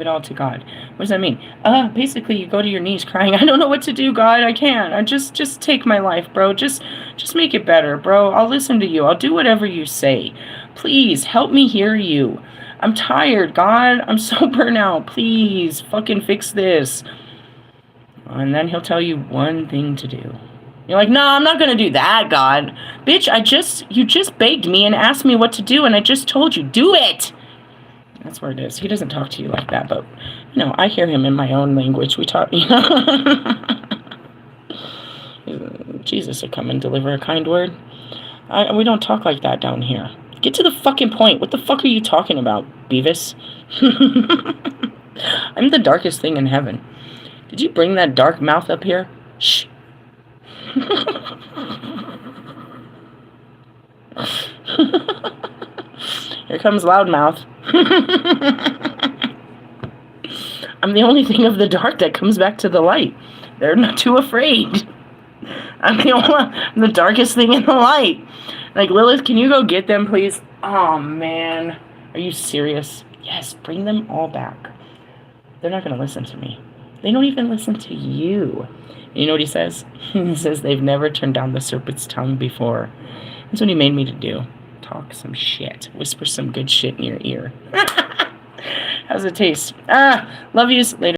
it all to God. What does that mean? Basically you go to your knees crying, I don't know what to do, God. I can't. I just take my life, bro. Just make it better, bro. I'll listen to you. I'll do whatever you say. Please help me hear you. I'm tired, God. I'm so burnt out. Please, fucking fix this. And then he'll tell you one thing to do. You're like, no, I'm not going to do that, God. Bitch, you just begged me and asked me what to do, and I just told you, do it. That's where it is. He doesn't talk to you like that, but, I hear him in my own language. We talk, Jesus will come and deliver a kind word. We don't talk like that down here. Get to the fucking point. What the fuck are you talking about, Beavis? I'm the darkest thing in heaven. Did you bring that dark mouth up here? Shh. Here comes loudmouth. I'm the only thing of the dark that comes back to the light. They're not too afraid. I'm the darkest thing in the light. Like, Lilith, can you go get them, please? Oh, man. Are you serious? Yes, bring them all back. They're not going to listen to me. They don't even listen to you. You know what he says? He says they've never turned down the serpent's tongue before. That's what he made me to do. Talk some shit. Whisper some good shit in your ear. How's it taste? Love yous. Later.